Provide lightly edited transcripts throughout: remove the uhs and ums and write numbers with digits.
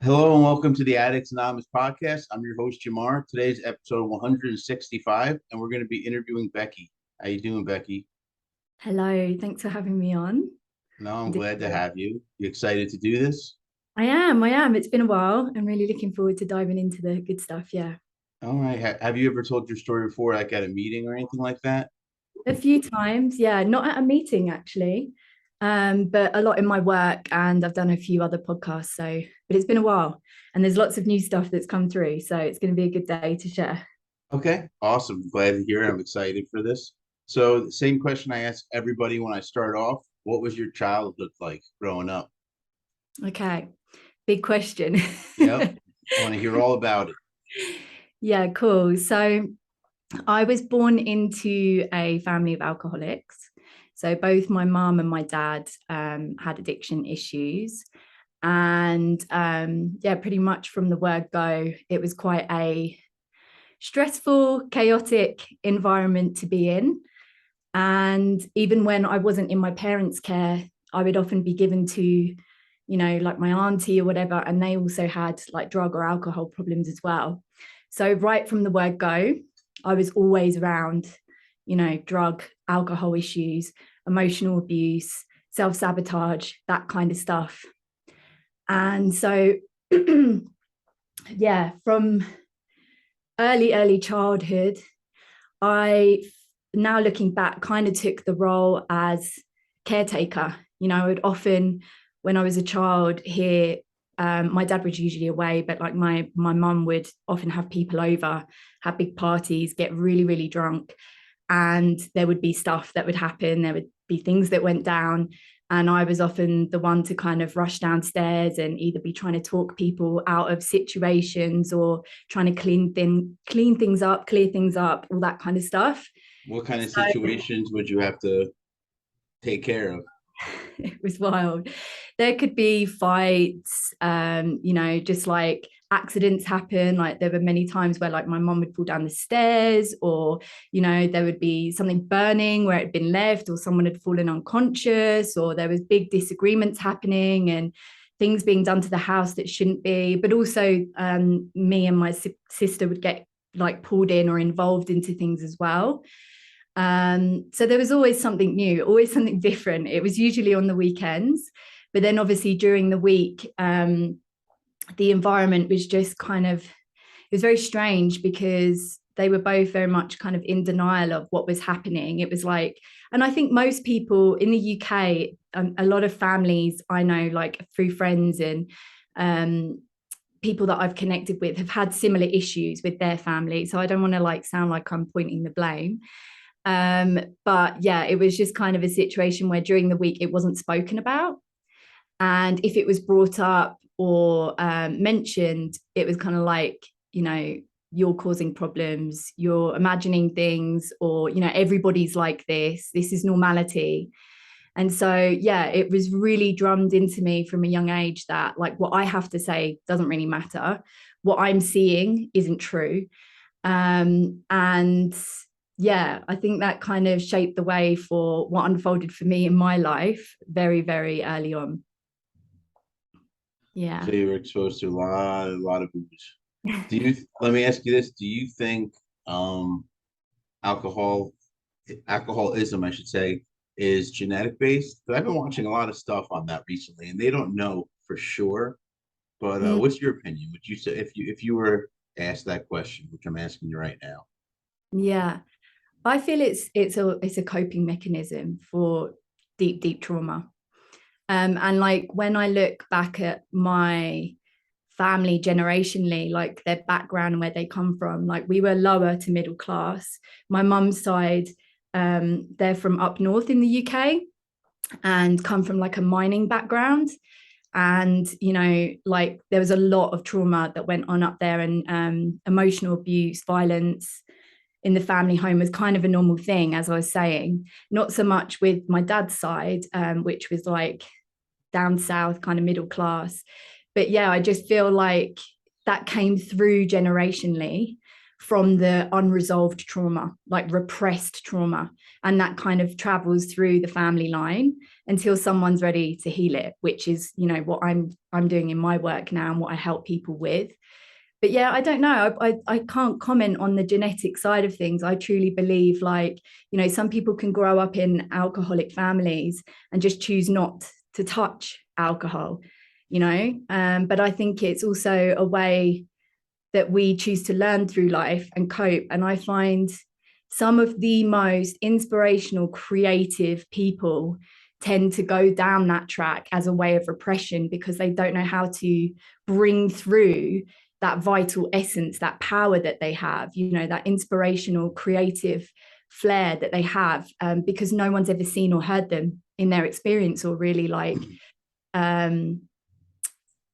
Hello and welcome to the Addicts Anonymous podcast. I'm your host Jamar. Today's episode 165, and we're going to be interviewing Becky. How you doing, Becky? Hello, thanks for having me on. No, I'm Doing glad to good. have you. You excited to do this? I am. It's been a while. I'm really looking forward to diving into the good stuff. Yeah. All right. Have you ever told your story before, like at a meeting or anything like that? A few times, yeah, not at a meeting actually, but a lot in my work, and I've done a few other podcasts. But it's been a while, and there's lots of new stuff that's come through. So it's going to be a good day to share. Okay, awesome. Glad to hear it. I'm excited for this. So, the same question I ask everybody when I start off: what was your childhood like growing up? Okay, big question. Yep, I want to hear all about it. Yeah, cool. So I was born into a family of alcoholics. So both my mum and my dad had addiction issues. And yeah, pretty much from the word go, it was quite a stressful, chaotic environment to be in. And even when I wasn't in my parents' care, I would often be given to, like my auntie or whatever, and they also had like drug or alcohol problems as well. So, right from the word go, I was always around, drug, alcohol issues, emotional abuse, self sabotage, that kind of stuff. And so, yeah, from early childhood, I now looking back kind of took the role as caretaker. I would often, when I was a child, hear my dad was usually away, but like my mum would often have people over, have big parties, get really drunk, and there would be stuff that would happen. There would be things that went down, and I was often the one to kind of rush downstairs and either be trying to talk people out of situations or trying to clean things up, clear things up, all that kind of stuff. What kind of So situations would you have to take care of? it was wild. There could be fights, just like accidents happen. Like there were many times where like my mom would fall down the stairs, or there would be something burning where it had been left, or someone had fallen unconscious, or there was big disagreements happening and things being done to the house that shouldn't be. But also me and my sister would get like pulled in or involved into things as well. So there was always something new, always something different. It was usually on the weekends, but then obviously during the week, the environment was just kind of, it was very strange because they were both very much kind of in denial of what was happening. It was like, and I think most people in the UK, a lot of families I know, like through friends and people that I've connected with, have had similar issues with their family. So I don't want to like sound like I'm pointing the blame. But yeah, it was just kind of a situation where during the week it wasn't spoken about. And if it was brought up or mentioned, it was kind of like, you know, you're causing problems, you're imagining things, or, everybody's like this is normality. And so, yeah, it was really drummed into me from a young age that like what I have to say doesn't really matter. What I'm seeing isn't true. And yeah, I think that kind of shaped the way for what unfolded for me in my life very early on. So Yeah. you were exposed to a lot of booze. Let me ask you this. Do you think um alcohol alcoholism, I should say, is genetic based? Because I've been watching a lot of stuff on that recently, and they don't know for sure. But Mm, what's your opinion? Would you say if you were asked that question, which I'm asking you right now? yeah. I feel it's a coping mechanism for deep trauma. And like when I look back at my family generationally, like their background and where they come from, like we were lower to middle class. My mum's side, they're from up north in the UK and come from like a mining background. And like there was a lot of trauma that went on up there, and emotional abuse, violence in the family home was kind of a normal thing, as I was saying. Not so much with my dad's side, which was like down south, kind of middle class. But yeah, I just feel like that came through generationally from the unresolved trauma, like repressed trauma. And that kind of travels through the family line until someone's ready to heal it, which is, you know, what I'm doing in my work now and what I help people with. But yeah, I don't know. I can't comment on the genetic side of things. I truly believe, like, you know, some people can grow up in alcoholic families and just choose not to touch alcohol, you know. But I think it's also a way that we choose to learn through life and cope. And I find some of the most inspirational, creative people tend to go down that track as a way of repression because they don't know how to bring through that vital essence, that power that they have, you know, that inspirational, creative flair that they have, because no one's ever seen or heard them in their experience, or really like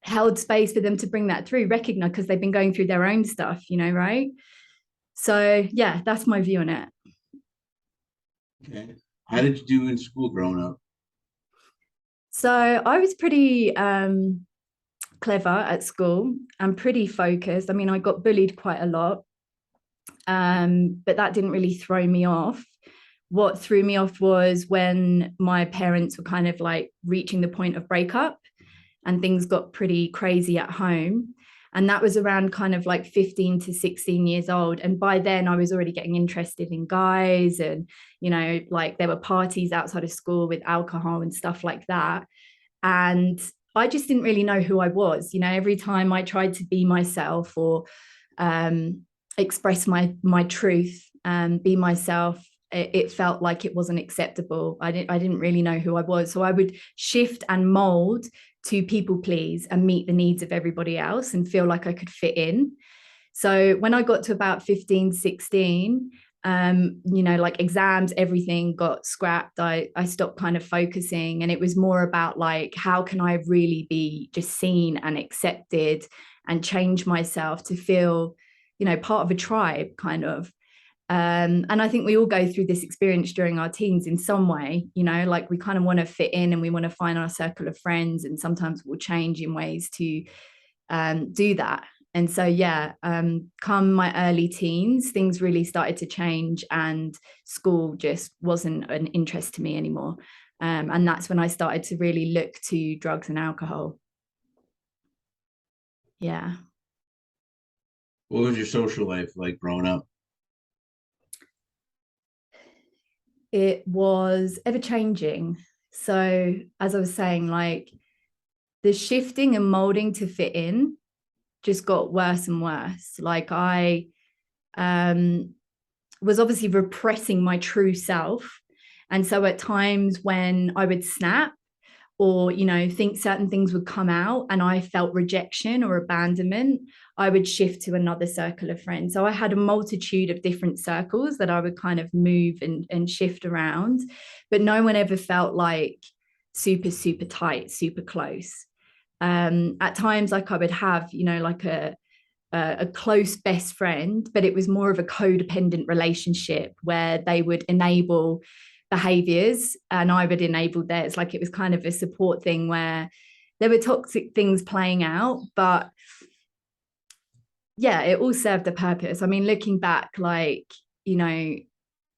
held space for them to bring that through, recognize, because they've been going through their own stuff, you know, right? So yeah, that's my view on it. Okay. How did you do in school growing up? So I was pretty clever at school and pretty focused. I mean, I got bullied quite a lot, but that didn't really throw me off. What threw me off was when my parents were kind of like reaching the point of breakup and things got pretty crazy at home. And that was around kind of like 15 to 16 years old. And by then I was already getting interested in guys, and, you know, like there were parties outside of school with alcohol and stuff like that. And I just didn't really know who I was. You know, every time I tried to be myself or express my truth and be myself, it felt like it wasn't acceptable. I didn't really know who I was. So I would shift and mold to people please and meet the needs of everybody else and feel like I could fit in. So when I got to about 15, 16, you know, like exams, everything got scrapped. I stopped kind of focusing, and it was more about like, how can I really be just seen and accepted and change myself to feel, you know, part of a tribe kind of. And I think we all go through this experience during our teens in some way, you know, like we kind of want to fit in and we want to find our circle of friends, and sometimes we'll change in ways to do that. And so, yeah, come my early teens, things really started to change, and school just wasn't an interest to me anymore. And that's when I started to really look to drugs and alcohol. Yeah. What was your social life like growing up? It was ever changing. So, as I was saying, like the shifting and molding to fit in just got worse and worse. Like I was obviously repressing my true self. And so at times when I would snap or, you know, think certain things would come out and I felt rejection or abandonment, I would shift to another circle of friends. So I had a multitude of different circles that I would kind of move and shift around, but no one ever felt like super, super tight, super close. At times, like I would have, you know, like a close best friend, but it was more of a codependent relationship where they would enable behaviors and I would enable theirs. Like it was kind of a support thing where there were toxic things playing out, but yeah, it all served a purpose. I mean, looking back, like, you know,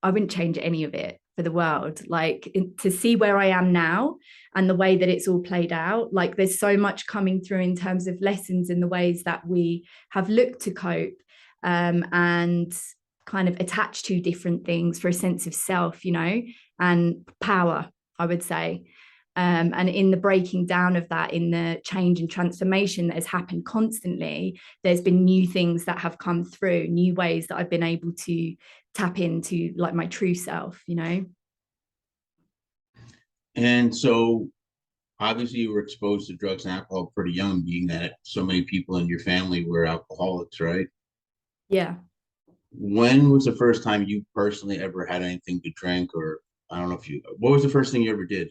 I wouldn't change any of it for the world. Like to see where I am now and the way that it's all played out, like there's so much coming through in terms of lessons in the ways that we have looked to cope, and kind of attached to different things for a sense of self, you know, and power, I would say. And in the breaking down of that, in the change and transformation that has happened constantly, there's been new things that have come through, new ways that I've been able to tap into like my true self, you know. And so obviously you were exposed to drugs and alcohol pretty young, being that so many people in your family were alcoholics, right? Yeah. When was the first time you personally ever had anything to drink? Or I don't know if you, what was the first thing you ever did?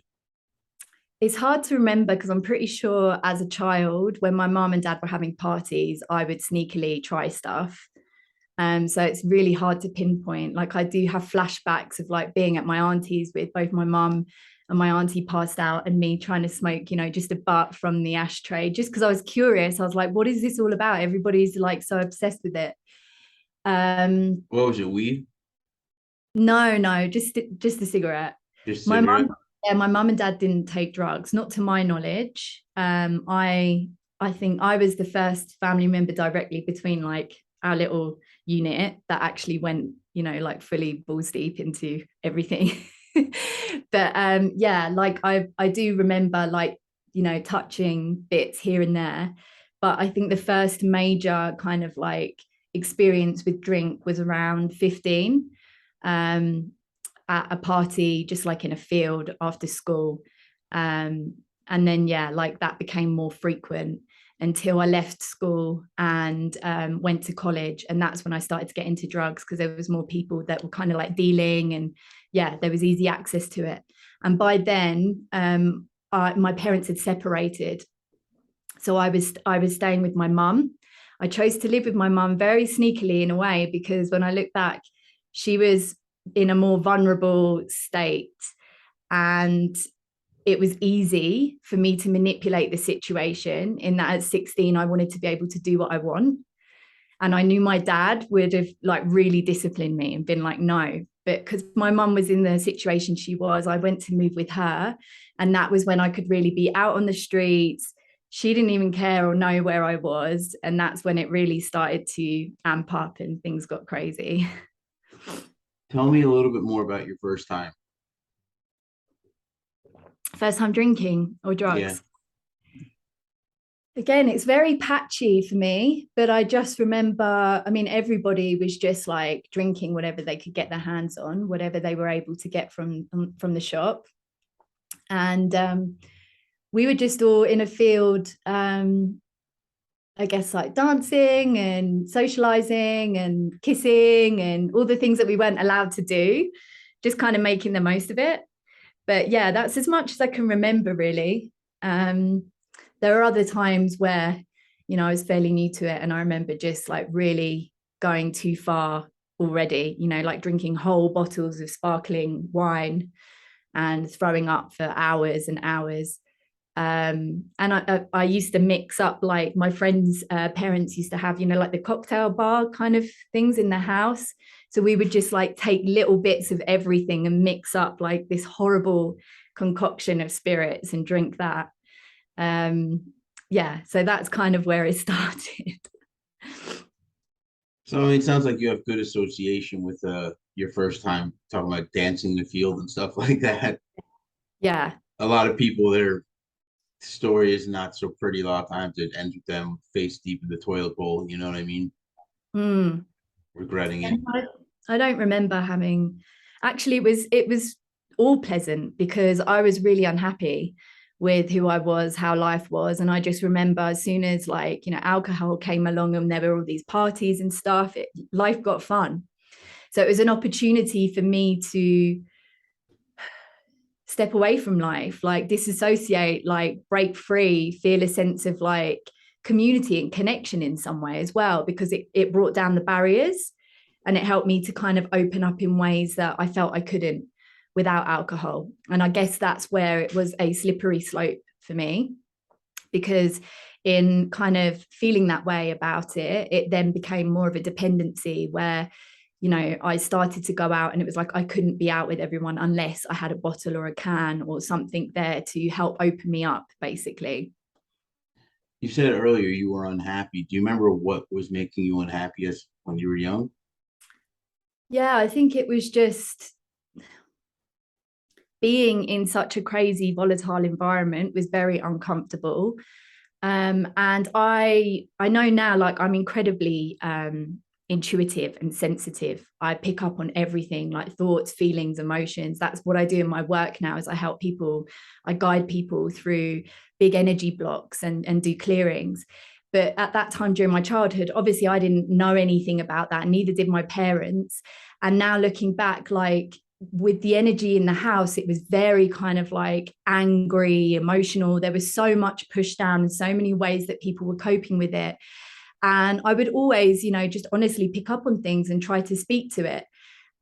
It's hard to remember because I'm pretty sure as a child, when my mom and dad were having parties, I would sneakily try stuff. So it's really hard to pinpoint. Like I do have flashbacks of like being at my auntie's with both my mum and my auntie passed out and me trying to smoke, you know, just a butt from the ashtray, just because I was curious. I was like, what is this all about? Everybody's like so obsessed with it. What was it, weed? No, just a cigarette. Just My cigarette? mum, yeah, my mum and dad didn't take drugs, not to my knowledge. I think I was the first family member directly between like our little unit that actually went, like fully balls deep into everything. But yeah, like I do remember like, touching bits here and there. But I think the first major kind of like experience with drink was around 15. Um, at a party, just like in a field after school. Um, and then, yeah, like that became more frequent until I left school and went to college. And that's when I started to get into drugs because there was more people that were kind of like dealing, and yeah, there was easy access to it. And by then, my parents had separated. So I was staying with my mum. I chose to live with my mum very sneakily in a way, because when I look back, she was in a more vulnerable state, and it was easy for me to manipulate the situation, in that at 16 I wanted to be able to do what I want, and I knew my dad would have like really disciplined me and been like, no. But because my mum was in the situation she was, I went to move with her. And that was when I could really be out on the streets. She didn't even care or know where I was. And that's when it really started to amp up and things got crazy. Tell me a little bit more about your first time. First time drinking or Yeah. drugs. Again, it's very patchy for me, but I just remember, I mean, everybody was just like drinking whatever they could get their hands on, whatever they were able to get from the shop. And we were just all in a field, I guess, like dancing and socializing and kissing and all the things that we weren't allowed to do, just kind of making the most of it. But yeah, that's as much as I can remember, really. There are other times where, I was fairly new to it, and I remember just like really going too far already, like drinking whole bottles of sparkling wine and throwing up for hours and hours. And I used to mix up, like my friends' parents used to have, like the cocktail bar kind of things in the house. So we would just like take little bits of everything and mix up like this horrible concoction of spirits and drink that. Yeah, so that's kind of where it started. So I mean, it sounds like you have good association with your first time talking about dancing in the field and stuff like that. Yeah. A lot of people, their story is not so pretty. A lot of times it ends with them face deep in the toilet bowl. You know what I mean? Mm. Regretting it. I don't remember having, actually it was all pleasant, because I was really unhappy with who I was, how life was. And I just remember as soon as like, alcohol came along and there were all these parties and stuff, life got fun. So it was an opportunity for me to step away from life, like disassociate, like break free, feel a sense of like community and connection in some way as well, because it brought down the barriers, and it helped me to kind of open up in ways that I felt I couldn't without alcohol. And I guess that's where it was a slippery slope for me, because in kind of feeling that way about it, it then became more of a dependency where, I started to go out, and it was like I couldn't be out with everyone unless I had a bottle or a can or something there to help open me up, basically. You said earlier you were unhappy. Do you remember what was making you unhappiest when you were young? Yeah, I think it was just being in such a crazy, volatile environment was very uncomfortable. And I know now, like I'm incredibly intuitive and sensitive. I pick up on everything, like thoughts, feelings, emotions. That's what I do in my work now, is I help people, I guide people through big energy blocks and do clearings. But at that time during my childhood, obviously I didn't know anything about that, neither did my parents. And now looking back, like with the energy in the house, it was very kind of like angry, emotional. There was so much pushed down in so many ways that people were coping with it. And I would always, just honestly pick up on things and try to speak to it.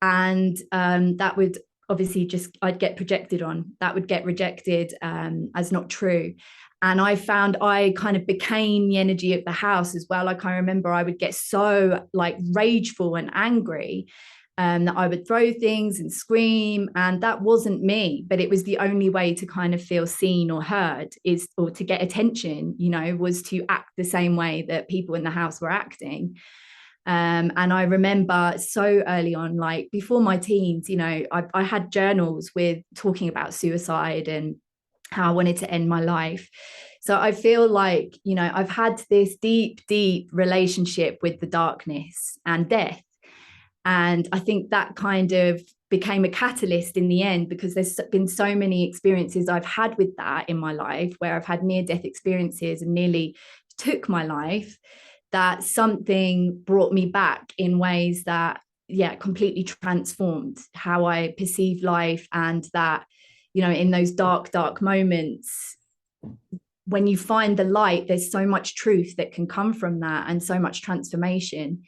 And that would obviously just, I'd get projected on, that would get rejected as not true. And I found I kind of became the energy of the house as well. Like I remember I would get so like rageful and angry, that I would throw things and scream, and that wasn't me, but it was the only way to kind of feel seen or heard, is, or to get attention, you know, was to act the same way that people in the house were acting. And I remember so early on, like before my teens, you know, I had journals with talking about suicide and how I wanted to end my life. So I feel like, you know, I've had this deep, deep relationship with the darkness and death. And I think that kind of became a catalyst in the end, because there's been so many experiences I've had with that in my life, where I've had near-death experiences and nearly took my life, that something brought me back in ways that, yeah, completely transformed how I perceive life. And that, you know, in those dark, dark moments, when you find the light, there's so much truth that can come from that, and so much transformation.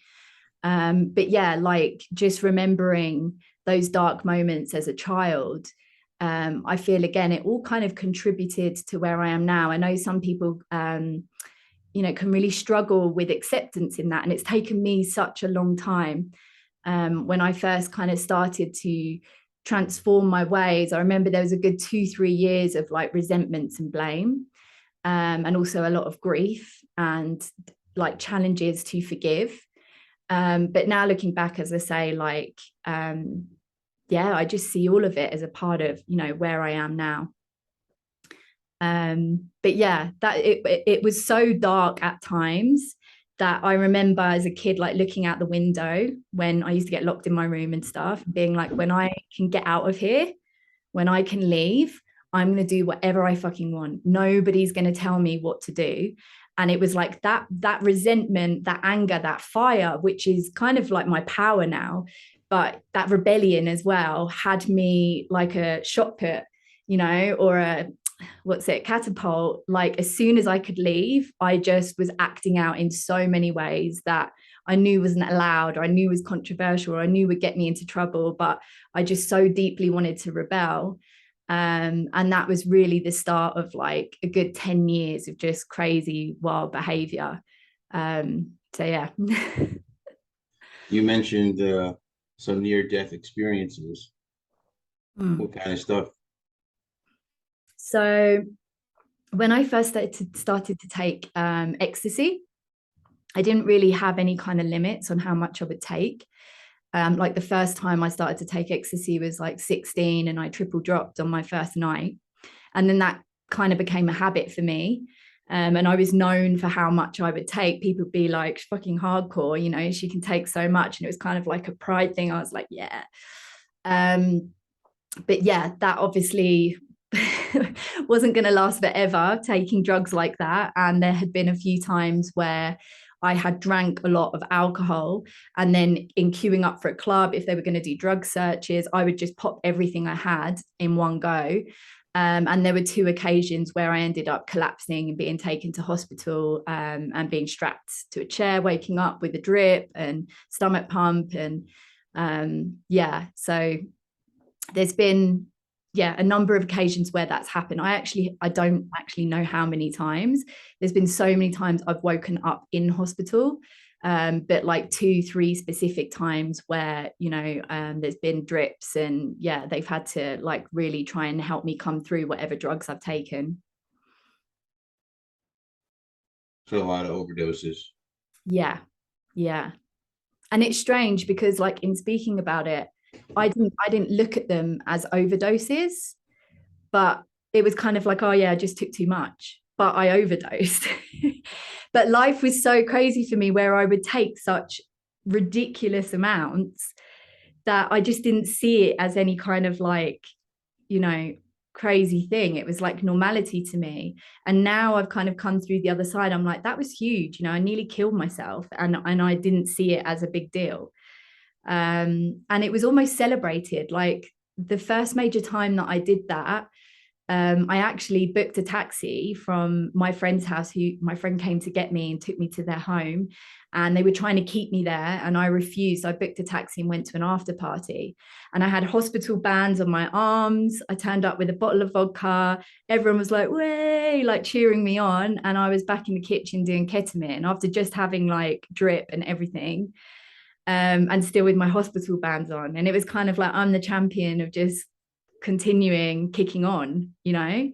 But yeah, like just remembering those dark moments as a child, I feel again it all kind of contributed to where I am now. I know some people you know, can really struggle with acceptance in that, and it's taken me such a long time. When I first kind of started to transform my ways, I remember there was a good 2-3 years of like resentments and blame, and also a lot of grief and like challenges to forgive. But now looking back, as I say, like yeah, I just see all of it as a part of, you know, where I am now. But yeah, that it was so dark at times that I remember as a kid, like looking out the window when I used to get locked in my room and stuff, being like, when I can get out of here, when I can leave, I'm going to do whatever I fucking want. Nobody's going to tell me what to do. And it was like that resentment, that anger, that fire, which is kind of like my power now, but that rebellion as well had me like a shot put, you know, or a what's it, catapult. Like as soon as I could leave, I just was acting out in so many ways that I knew wasn't allowed, or I knew was controversial, or I knew would get me into trouble, but I just so deeply wanted to rebel. And that was really the start of like a good 10 years of just crazy wild behavior. So yeah. You mentioned some near-death experiences. What kind of stuff? So when I first started to take ecstasy, I didn't really have any kind of limits on how much I would take. Like the first time I started to take ecstasy was like 16, and I triple dropped on my first night. And then that kind of became a habit for me. And I was known for how much I would take. People would be like, fucking hardcore, you know, she can take so much. And it was kind of like a pride thing. I was like, yeah. But yeah, that obviously wasn't going to last forever, taking drugs like that. And there had been a few times where I had drank a lot of alcohol, and then in queuing up for a club, if they were going to do drug searches, I would just pop everything I had in one go. And there were 2 occasions where I ended up collapsing and being taken to hospital, and being strapped to a chair, waking up with a drip and stomach pump. And yeah, so there's been, yeah, a number of occasions where that's happened. I don't actually know how many times. There's been so many times I've woken up in hospital, but like 2-3 specific times where, you know, there's been drips, and yeah, they've had to like really try and help me come through whatever drugs I've taken. So a lot of overdoses. Yeah, yeah. And it's strange because like in speaking about it, I didn't look at them as overdoses, but it was kind of like, oh yeah, I just took too much, but I overdosed. But life was so crazy for me, where I would take such ridiculous amounts that I just didn't see it as any kind of like, you know, crazy thing. It was like normality to me. And now I've kind of come through the other side. I'm like, that was huge. You know, I nearly killed myself, and I didn't see it as a big deal. And it was almost celebrated. Like the first major time that I did that, I actually booked a taxi from my friend's house, who my friend came to get me and took me to their home. And they were trying to keep me there. And I refused. I booked a taxi and went to an after party. And I had hospital bands on my arms. I turned up with a bottle of vodka. Everyone was like, way, like cheering me on. And I was back in the kitchen doing ketamine after just having like drip and everything. And still with my hospital bands on. And it was kind of like, I'm the champion of just continuing kicking on, you know.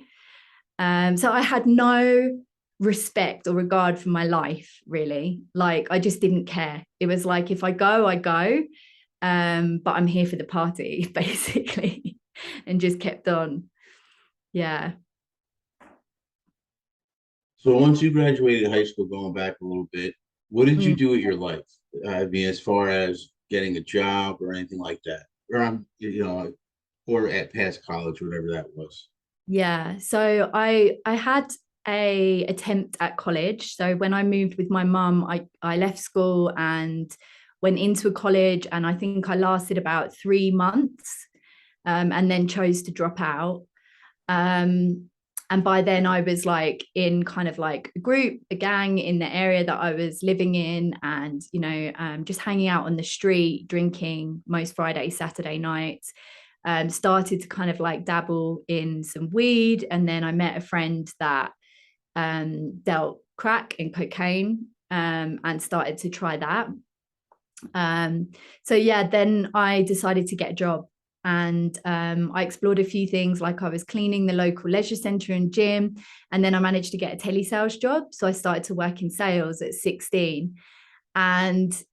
So I had no respect or regard for my life, really. Like, I just didn't care. It was like, if I go, I go. But I'm here for the party, basically. And just kept on. Yeah. So once you graduated high school, going back a little bit, what did you Mm. do with your life? I mean, as far as getting a job or anything like that, or or at past college, whatever that was. Yeah. So I had a attempt at college. So when I moved with my mum, I left school and went into a college, and I think I lasted about 3 months, and then chose to drop out. Um, and by then I was like in kind of like a group, a gang in the area that I was living in, and just hanging out on the street, drinking most Friday, Saturday nights. Started to kind of like dabble in some weed, and then I met a friend that dealt crack and cocaine, and started to try that. So yeah, then I decided to get a job, and I explored a few things, like I was cleaning the local leisure centre and gym, and then I managed to get a telesales job. So I started to work in sales at 16, and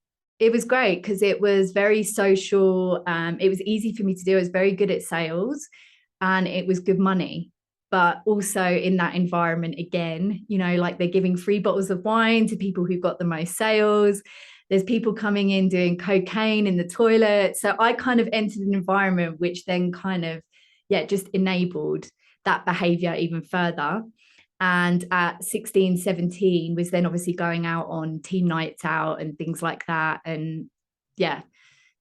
it was great because it was very social. It was easy for me to do. I was very good at sales, and it was good money. But also in that environment, again, like they're giving free bottles of wine to people who've got the most sales. There's people coming in doing cocaine in the toilet. So I kind of entered an environment which then kind of, yeah, just enabled that behavior even further. And at 16, 17 was then obviously going out on team nights out and things like that. And yeah,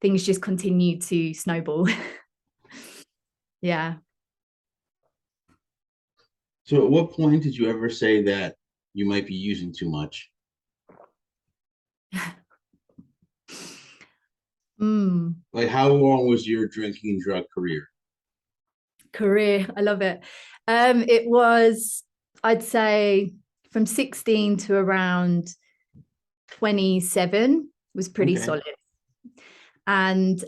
things just continued to snowball. Yeah. So at what point did you ever say that you might be using too much? Mm. Like how long was your drinking and drug career? Career, I love it. It was, I'd say, from 16 to around 27 was pretty Okay. solid. And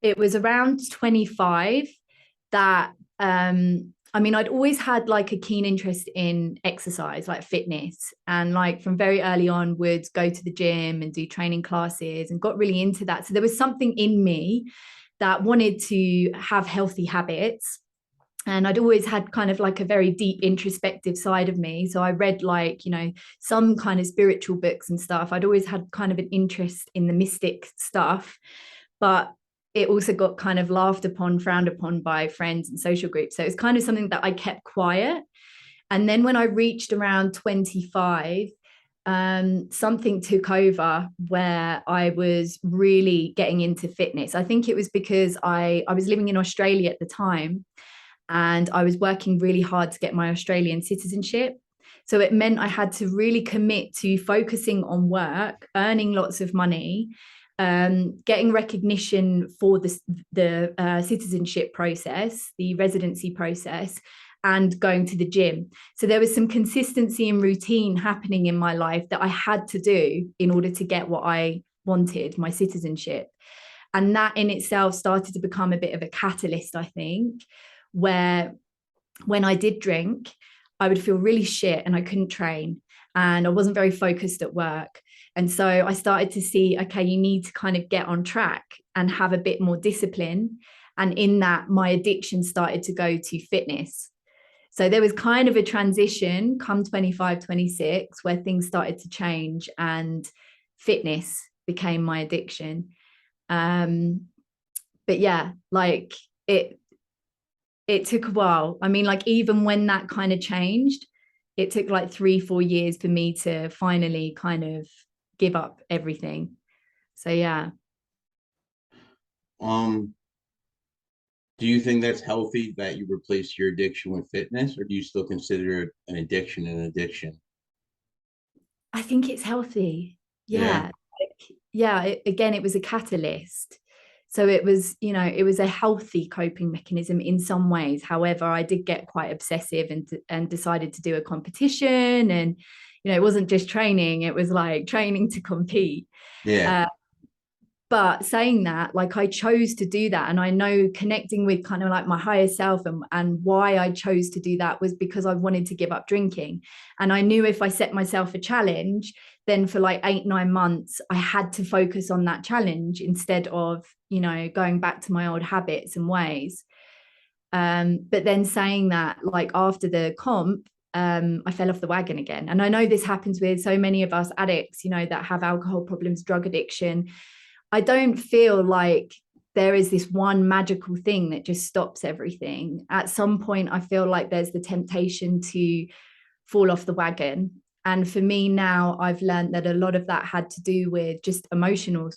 it was around 25 that I mean, I'd always had like a keen interest in exercise, like fitness, and like from very early on would go to the gym and do training classes and got really into that. So there was something in me that wanted to have healthy habits. And I'd always had kind of like a very deep introspective side of me. So I read like, some kind of spiritual books and stuff. I'd always had kind of an interest in the mystic stuff, but it also got kind of laughed upon, frowned upon by friends and social groups. So it's kind of something that I kept quiet. And then when I reached around 25, something took over where I was really getting into fitness. I think it was because I was living in Australia at the time, and I was working really hard to get my Australian citizenship. So it meant I had to really commit to focusing on work, earning lots of money, getting recognition for the citizenship process, the residency process, and going to the gym. So there was some consistency and routine happening in my life that I had to do in order to get what I wanted, my citizenship. And that in itself started to become a bit of a catalyst, I think, where when I did drink, I would feel really shit and I couldn't train and I wasn't very focused at work. And so I started to see, okay, you need to kind of get on track and have a bit more discipline. And in that, my addiction started to go to fitness. So there was kind of a transition come 25, 26, where things started to change and fitness became my addiction. But yeah, like it took a while. I mean, like even when that kind of changed, it took like 3-4 years for me to finally kind of give up everything. So yeah. Um, Do you think that's healthy that you replace your addiction with fitness, or do you still consider an addiction an addiction? I think it's healthy. Yeah. Yeah. Yeah. Again, it was a catalyst. So it was, it was a healthy coping mechanism in some ways. However, I did get quite obsessive and decided to do a competition. And, it wasn't just training, it was like training to compete. Yeah. Uh, but saying that, like, I chose to do that, and I know connecting with kind of like my higher self, and why I chose to do that was because I wanted to give up drinking. And I knew if I set myself a challenge, then for like 8-9 months I had to focus on that challenge instead of, going back to my old habits and ways. But then saying that, like, after the comp, I fell off the wagon again. And I know this happens with so many of us addicts, that have alcohol problems, drug addiction. I don't feel like there is this one magical thing that just stops everything. At some point, I feel like there's the temptation to fall off the wagon. And for me now, I've learned that a lot of that had to do with just emotional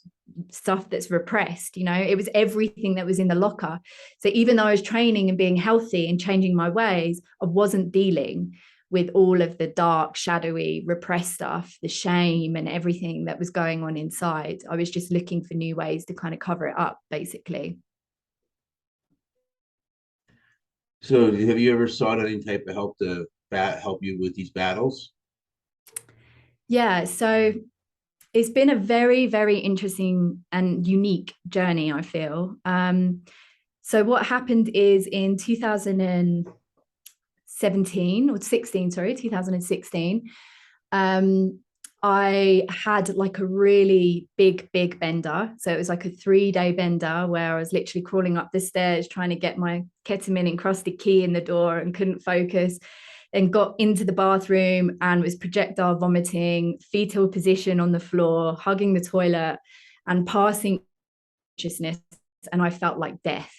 stuff that's repressed. It was everything that was in the locker. So even though I was training and being healthy and changing my ways, I wasn't dealing with all of the dark, shadowy, repressed stuff, the shame and everything that was going on inside. I was just looking for new ways to kind of cover it up, basically. So have you ever sought any type of help to help you with these battles? Yeah. So it's been a very, very interesting and unique journey, I feel. So what happened is in 2017 or 16, sorry, 2016, I had like a really big bender. So it was like a 3-day bender where I was literally crawling up the stairs trying to get my ketamine encrusted key in the door and couldn't focus, and got into the bathroom and was projectile vomiting, fetal position on the floor, hugging the toilet and passing consciousness. And I felt like death.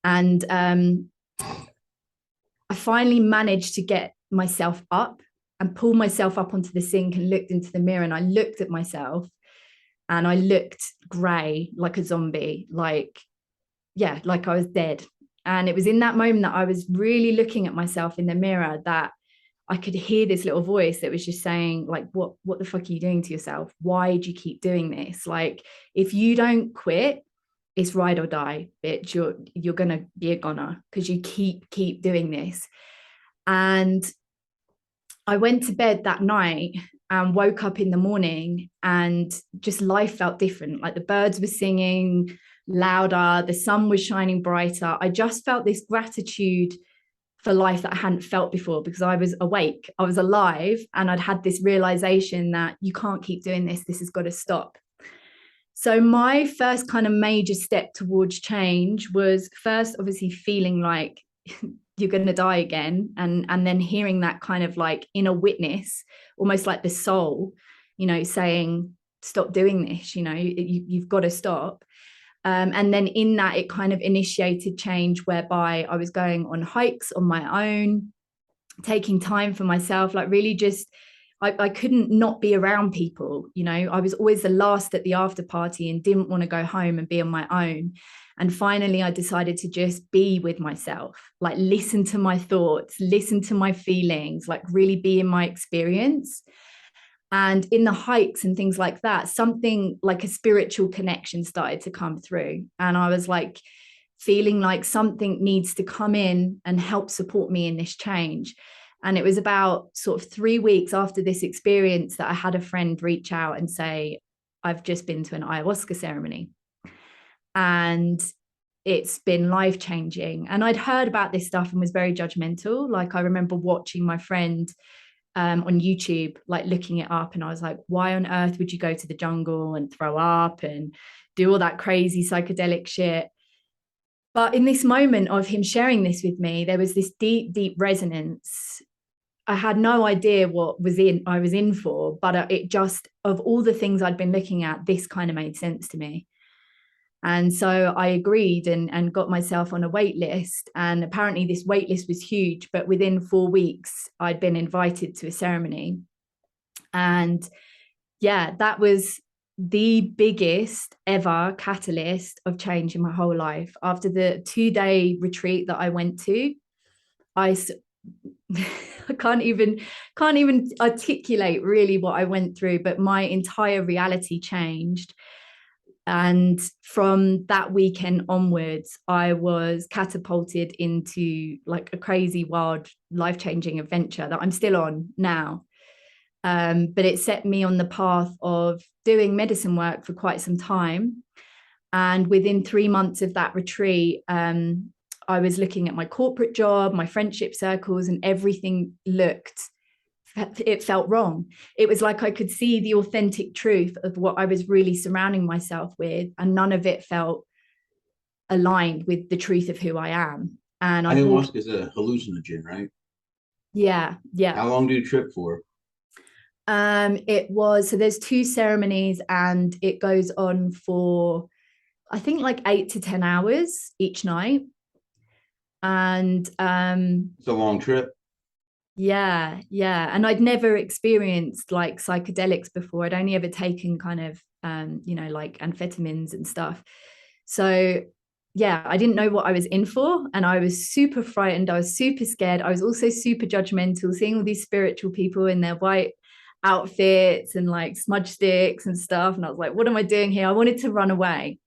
And I finally managed to get myself up and pulled myself up onto the sink and looked into the mirror, and I looked at myself and I looked grey, like a zombie, like I was dead. And it was in that moment that I was really looking at myself in the mirror that I could hear this little voice that was just saying, like, what the fuck are you doing to yourself? Why do you keep doing this? Like, if you don't quit, it's ride or die, bitch. You're gonna be a goner because you keep doing this. And I went to bed that night and woke up in the morning, and just life felt different. Like the birds were singing louder, the sun was shining brighter. I just felt this gratitude for life that I hadn't felt before, because I was awake, I was alive, and I'd had this realization that you can't keep doing this. This has got to stop. So my first kind of major step towards change was first obviously feeling like you're going to die again, and then hearing that kind of like inner witness, almost like the soul, saying, stop doing this, you've got to stop. And then in that, it kind of initiated change whereby I was going on hikes on my own, taking time for myself, like really just, I couldn't not be around people. I was always the last at the after party and didn't want to go home and be on my own. And finally, I decided to just be with myself, like listen to my thoughts, listen to my feelings, like really be in my experience. And in the hikes and things like that, something like a spiritual connection started to come through. And I was like, feeling like something needs to come in and help support me in this change. And it was about sort of 3 weeks after this experience that I had a friend reach out and say, I've just been to an ayahuasca ceremony. And it's been life-changing. And I'd heard about this stuff and was very judgmental. Like I remember watching my friend on YouTube, like looking it up, and I was like, why on earth would you go to the jungle and throw up and do all that crazy psychedelic shit? But in this moment of him sharing this with me, there was this deep resonance. I had no idea what I was in for, but it just, of all the things I'd been looking at, this kind of made sense to me. And so I agreed and got myself on a wait list. And apparently this wait list was huge, but within 4 weeks, I'd been invited to a ceremony. And yeah, that was the biggest ever catalyst of change in my whole life. After the 2-day retreat that I went to, I I can't even articulate really what I went through, but my entire reality changed. And from that weekend onwards, I was catapulted into like a crazy, wild, life-changing adventure that I'm still on now. But it set me on the path of doing medicine work for quite some time. And within 3 months of that retreat, I was looking at my corporate job, my friendship circles, and everything it felt wrong. It was like I could see the authentic truth of what I was really surrounding myself with, and none of it felt aligned with the truth of who I am. And I walked, Ayahuasca is a hallucinogen, right? yeah, yeah. How long do you trip for? It was, so there's 2 ceremonies and it goes on for, I think, like 8 to 10 hours each night. And It's a long trip. yeah, yeah. And I'd never experienced like psychedelics before. I'd only ever taken kind of like amphetamines and stuff. So yeah, I didn't know what I was in for. And I was super frightened. I was super scared. I was also super judgmental, seeing all these spiritual people in their white outfits and like smudge sticks and stuff. And I was like, what am I doing here? I wanted to run away.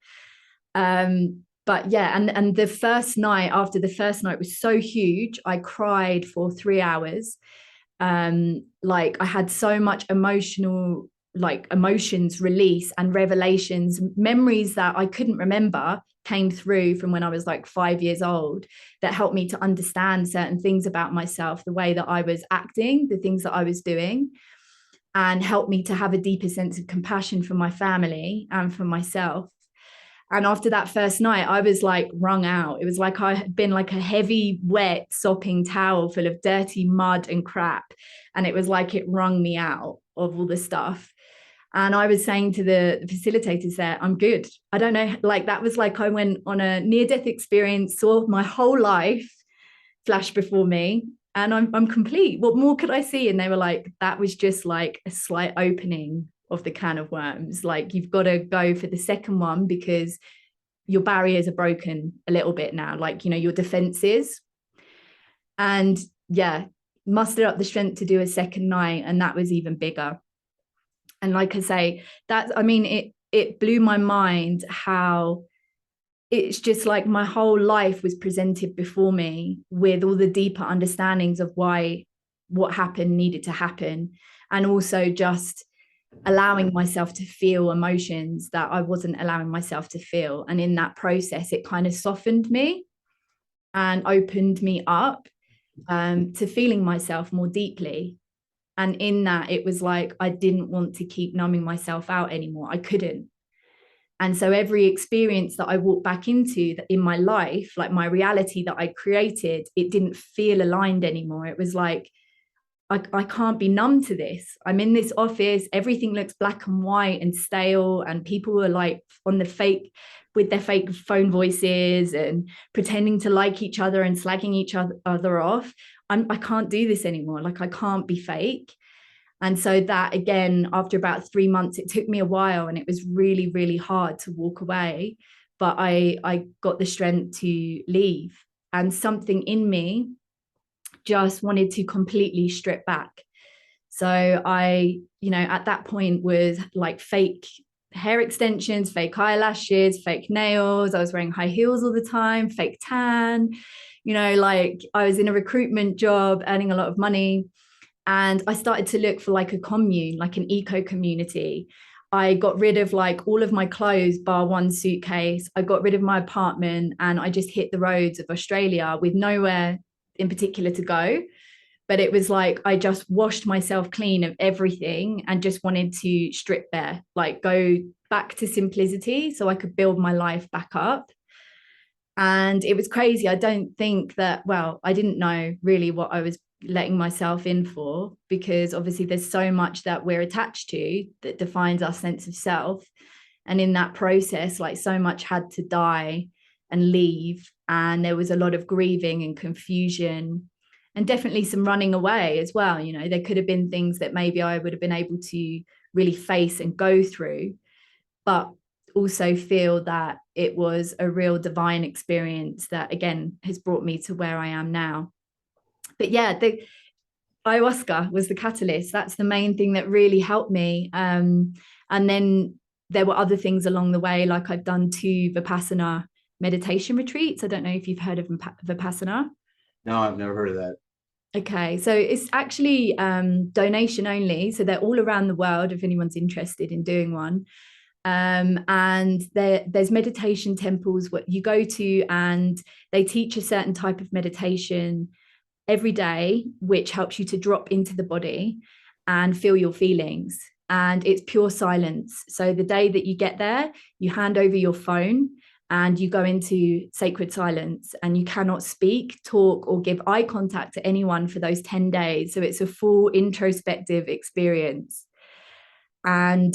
But yeah, and the first night, after the first night was so huge, I cried for 3 hours. Like I had so much emotions release and revelations, memories that I couldn't remember came through from when I was like 5 years old, that helped me to understand certain things about myself, the way that I was acting, the things that I was doing, and helped me to have a deeper sense of compassion for my family and for myself. And after that first night, I was like wrung out. It was like I had been like a heavy, wet, sopping towel full of dirty mud and crap. And it was like it wrung me out of all the stuff. And I was saying to the facilitators there, I'm good. I don't know. Like that was like I went on a near-death experience, saw my whole life flash before me, and I'm complete. What more could I see? And they were like, that was just like a slight opening of the can of worms. Like you've got to go for the second one because your barriers are broken a little bit now, like, your defenses. And yeah, mustered up the strength to do a second night, and that was even bigger. And like I say, it blew my mind how it's just like my whole life was presented before me with all the deeper understandings of why what happened needed to happen, and also just allowing myself to feel emotions that I wasn't allowing myself to feel. And in that process, it kind of softened me and opened me up to feeling myself more deeply. And in that, it was like I didn't want to keep numbing myself out anymore. I couldn't. And so every experience that I walked back into in my life, like my reality that I created, it didn't feel aligned anymore. It was like, I can't be numb to this. I'm in this office, everything looks black and white and stale, and people are like on the fake with their fake phone voices and pretending to like each other and slagging each other off. I can't do this anymore. Like I can't be fake. And so that, again, after about 3 months, it took me a while and it was really, really hard to walk away. But I got the strength to leave, and something in me just wanted to completely strip back. So I, at that point was like fake hair extensions, fake eyelashes, fake nails. I was wearing high heels all the time, fake tan, like I was in a recruitment job, earning a lot of money. And I started to look for like a commune, like an eco community. I got rid of like all of my clothes bar one suitcase. I got rid of my apartment and I just hit the roads of Australia with nowhere in particular to go. But it was like I just washed myself clean of everything and just wanted to strip bare, like go back to simplicity so I could build my life back up. And it was crazy. I don't think that, well, I didn't know really what I was letting myself in for, because obviously there's so much that we're attached to that defines our sense of self. And in that process, like so much had to die and leave. And there was a lot of grieving and confusion, and definitely some running away as well. There could have been things that maybe I would have been able to really face and go through. but also feel that it was a real divine experience that, again, has brought me to where I am now. But yeah, the ayahuasca was the catalyst. That's the main thing that really helped me. And then there were other things along the way, like I've done 2 Vipassana meditation retreats. I don't know if you've heard of Vipassana. No, I've never heard of that. Okay, so it's actually donation only. So they're all around the world if anyone's interested in doing one. And there's meditation temples what you go to, and they teach a certain type of meditation every day, which helps you to drop into the body and feel your feelings. And it's pure silence. So the day that you get there, you hand over your phone and you go into sacred silence, and you cannot speak, talk, or give eye contact to anyone for those 10 days. So it's a full introspective experience. And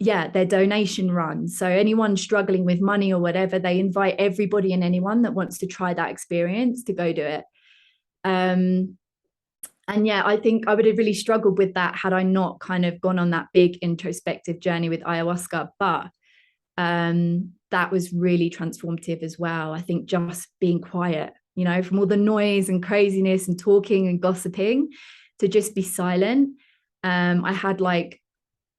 yeah, they're donation run. So anyone struggling with money or whatever, they invite everybody and anyone that wants to try that experience to go do it. And yeah, I think I would have really struggled with that had I not kind of gone on that big introspective journey with ayahuasca. But that was really transformative as well. I think just being quiet, you know, from all the noise and craziness and talking and gossiping, to just be silent. I had like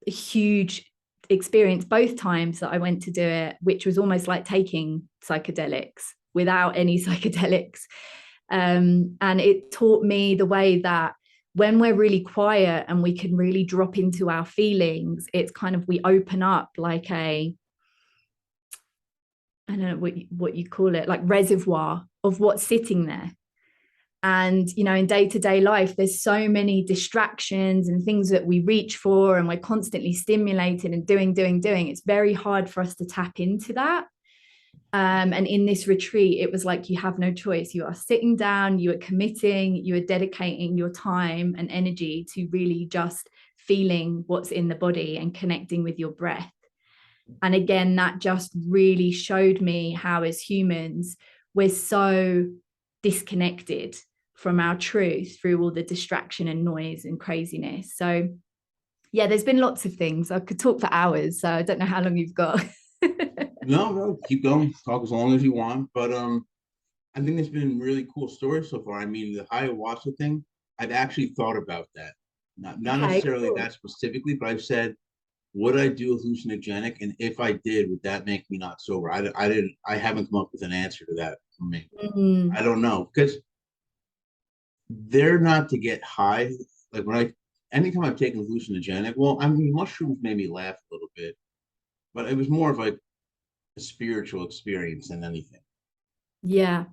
a huge experience both times that I went to do it, which was almost like taking psychedelics without any psychedelics. And it taught me the way that when we're really quiet and we can really drop into our feelings, it's kind of, we open up like a, I don't know what you call it, like reservoir of what's sitting there. And, you know, in day-to-day life, there's so many distractions and things that we reach for, and we're constantly stimulated and doing. It's very hard for us to tap into that. And in this retreat, it was like you have no choice. You are sitting down, you are committing, you are dedicating your time and energy to really just feeling what's in the body and connecting with your breath. And again, that just really showed me how, as humans, we're so disconnected from our truth through all the distraction and noise and craziness. So yeah, there's been lots of things. I could talk for hours, so I don't know how long you've got. No, keep going. Talk as long as you want. But I think it's been really cool stories so far. I mean, the ayahuasca thing, I've actually thought about that. Not Okay, necessarily cool. that specifically, but I've said, would I do hallucinogenic? And if I did, would that make me not sober? I haven't come up with an answer to that for me. I don't know, because they're not to get high. Like anytime I've taken hallucinogenic, well, I mean, mushrooms made me laugh a little bit, but it was more of like a spiritual experience than anything. Yeah.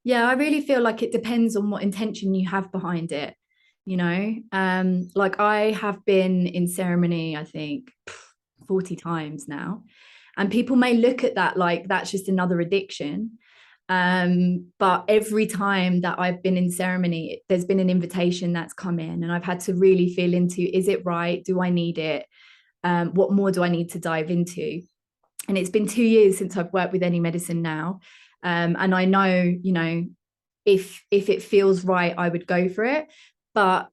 Yeah, I really feel like it depends on what intention you have behind it, you know. Like I have been in ceremony, I think 40 times now, and people may look at that like that's just another addiction. But every time that I've been in ceremony, there's been an invitation that's come in, and I've had to really feel into, is it right? Do I need it? What more do I need to dive into? And it's been 2 years since I've worked with any medicine now. And I know, you know, if it feels right, I would go for it. But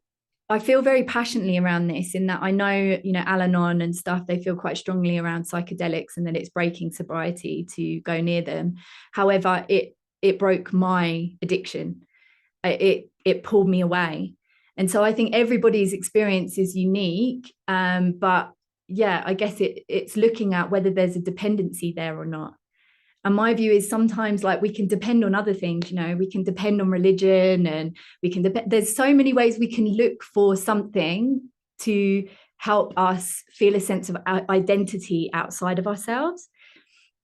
I feel very passionately around this, in that I know, you know, Al-Anon and stuff, they feel quite strongly around psychedelics and that it's breaking sobriety to go near them. However, it broke my addiction. It pulled me away. And so I think everybody's experience is unique. But yeah, I guess it's looking at whether there's a dependency there or not. And my view is sometimes like we can depend on other things, you know, we can depend on religion, and we can there's so many ways we can look for something to help us feel a sense of identity outside of ourselves.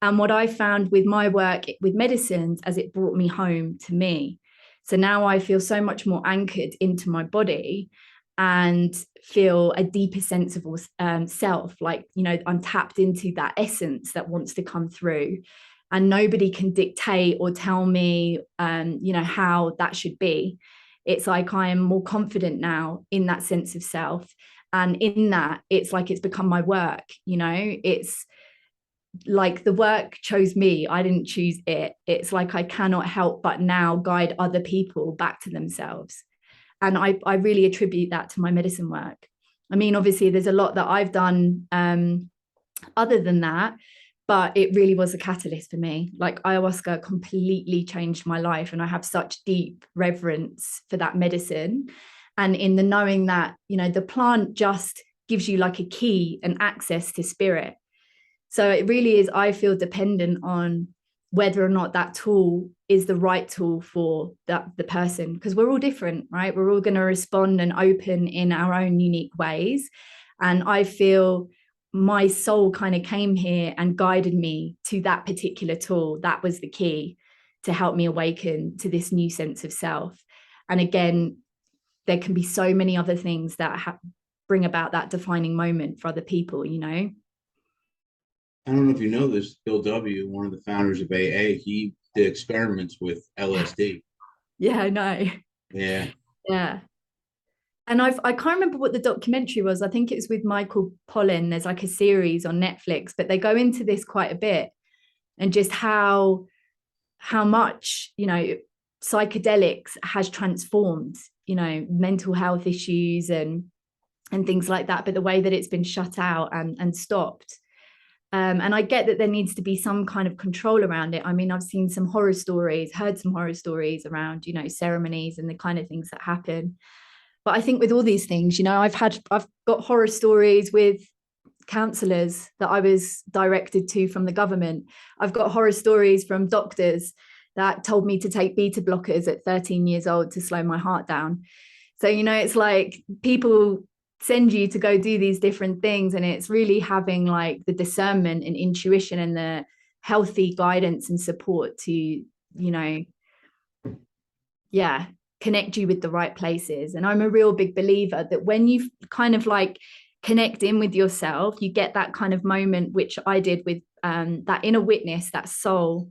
And what I found with my work with medicines, as it brought me home to me. So now I feel so much more anchored into my body and feel a deeper sense of self, like, you know, I'm tapped into that essence that wants to come through. And nobody can dictate or tell me, you know, how that should be. It's like I am more confident now in that sense of self. And in that, it's like it's become my work, you know, it's like the work chose me. I didn't choose it. It's like I cannot help but now guide other people back to themselves. And I really attribute that to my medicine work. I mean, obviously, there's a lot that I've done other than that, but it really was a catalyst for me. Like ayahuasca completely changed my life, and I have such deep reverence for that medicine. And in the knowing that, you know, the plant just gives you like a key and access to spirit. So it really is, I feel, dependent on whether or not that tool is the right tool for the person, because we're all different, right? We're all going to respond and open in our own unique ways. And I feel my soul kind of came here and guided me to that particular tool. That was the key to help me awaken to this new sense of self. And again, there can be so many other things that bring about that defining moment for other people, you know? I don't know if you know this, Bill W., one of the founders of AA, he did experiments with LSD. Yeah, I know. Yeah. Yeah. And I can't remember what the documentary was. I think it was with Michael Pollan. There's like a series on Netflix, but they go into this quite a bit, and just how much, you know, psychedelics has transformed, you know, mental health issues and things like that, but the way that it's been shut out and stopped. And I get that there needs to be some kind of control around it. I mean, I've seen some horror stories, heard some horror stories around, you know, ceremonies and the kind of things that happen. But I think with all these things, you know, I've got horror stories with counselors that I was directed to from the government. I've got horror stories from doctors that told me to take beta blockers at 13 years old to slow my heart down. So, you know, it's like people send you to go do these different things, and it's really having like the discernment and intuition and the healthy guidance and support to, you know, yeah, connect you with the right places. And I'm a real big believer that when you kind of like connect in with yourself, you get that kind of moment, which I did with that inner witness, that soul.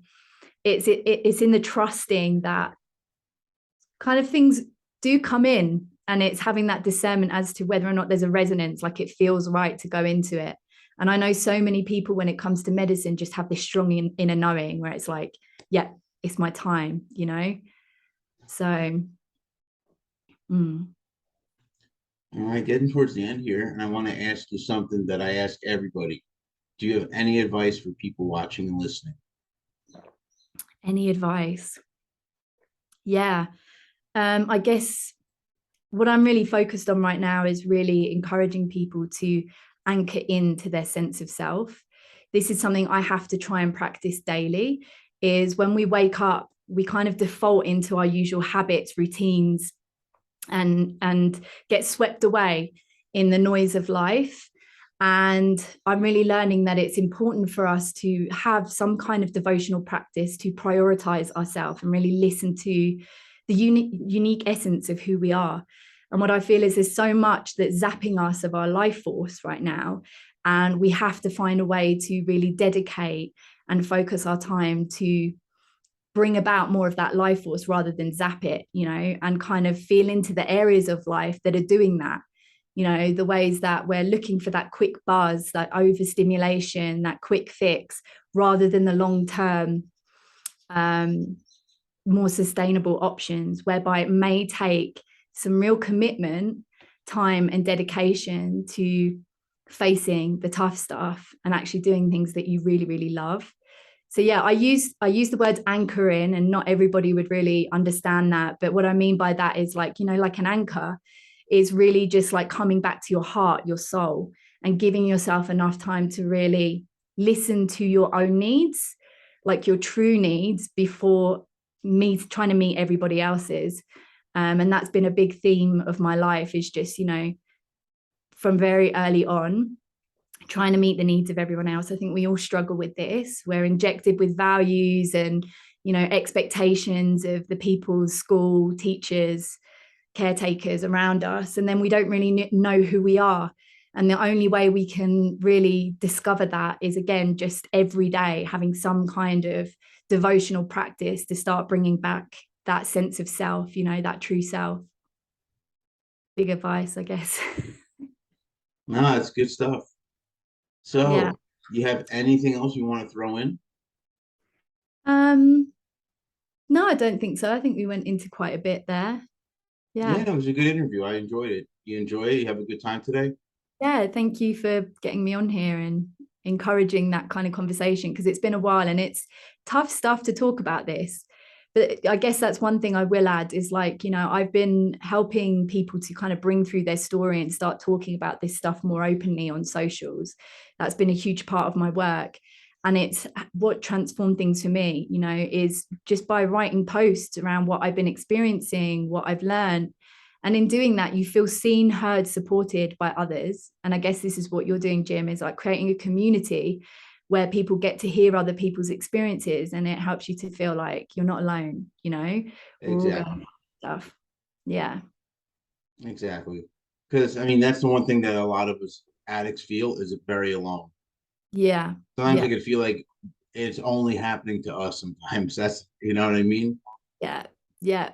It's in the trusting that kind of things do come in, and it's having that discernment as to whether or not there's a resonance, like it feels right to go into it. And I know so many people, when it comes to medicine, just have this strong inner knowing where it's like, yeah, it's my time, you know? So, All right, getting towards the end here, and I want to ask you something that I ask everybody. Do you have any advice for people watching and listening? any advice? Yeah. I guess what I'm really focused on right now is really encouraging people to anchor into their sense of self. This is something I have to try and practice daily, is when we wake up, we kind of default into our usual habits, routines, and get swept away in the noise of life. And I'm really learning that it's important for us to have some kind of devotional practice to prioritize ourselves and really listen to the unique essence of who we are. And what I feel is there's so much that's zapping us of our life force right now. And we have to find a way to really dedicate and focus our time to bring about more of that life force rather than zap it, you know, and kind of feel into the areas of life that are doing that. You know, the ways that we're looking for that quick buzz, that overstimulation, that quick fix, rather than the long term, more sustainable options, whereby it may take some real commitment, time, and dedication to facing the tough stuff and actually doing things that you really, really love. So yeah, I use the words anchor in, and not everybody would really understand that. But what I mean by that is, like, you know, like an anchor is really just like coming back to your heart, your soul, and giving yourself enough time to really listen to your own needs, like your true needs, before trying to meet everybody else's. And that's been a big theme of my life, is just, you know, from very early on, trying to meet the needs of everyone else. I think we all struggle with this. We're injected with values and, you know, expectations of the people, school, teachers, caretakers around us. And then we don't really know who we are. And the only way we can really discover that is, again, just every day having some kind of devotional practice to start bringing back that sense of self, you know, that true self. Big advice, I guess. No, it's good stuff. Yeah. So, you have anything else you want to throw in? Um, no, I don't think so. I think we went into quite a bit there. Yeah, Yeah. it was a good interview. I enjoyed it. You enjoy it? You have a good time today? Yeah. Thank you for getting me on here and encouraging that kind of conversation, because it's been a while and it's tough stuff to talk about this. But I guess that's one thing I will add is, like, you know, I've been helping people to kind of bring through their story and start talking about this stuff more openly on socials. That's been a huge part of my work. And it's what transformed things for me, you know, is just by writing posts around what I've been experiencing, what I've learned. And in doing that, you feel seen, heard, supported by others. And I guess this is what you're doing, Jim, is like creating a community where people get to hear other people's experiences, and it helps you to feel like you're not alone, you know, we're all going Exactly. through stuff. Yeah. Exactly. Because I mean, that's the one thing that a lot of us addicts feel is very alone. Yeah. Sometimes I Yeah. could feel like it's only happening to us sometimes. That's, you know what I mean? Yeah. Yeah.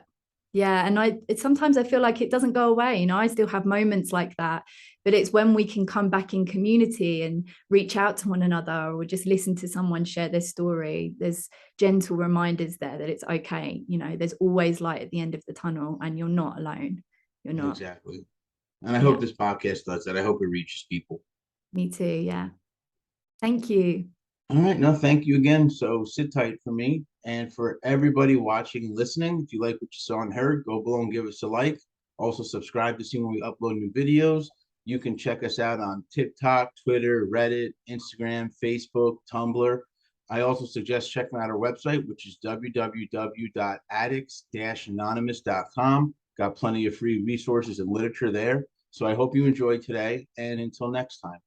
Yeah. And sometimes I feel like it doesn't go away. You know, I still have moments like that, but it's when we can come back in community and reach out to one another, or just listen to someone share their story. There's gentle reminders there that it's okay. You know, there's always light at the end of the tunnel, and you're not alone. You're not. Exactly. And I hope Yeah. this podcast does that. I hope it reaches people. Me too. Yeah. Thank you. All right. No, thank you again. So sit tight for me and for everybody watching and listening. If you like what you saw and heard, go below and give us a like. Also, subscribe to see when we upload new videos. You can check us out on TikTok, Twitter, Reddit, Instagram, Facebook, Tumblr. I also suggest checking out our website, which is www.addicts-anonymous.com. Got plenty of free resources and literature there. So I hope you enjoyed today. And until next time.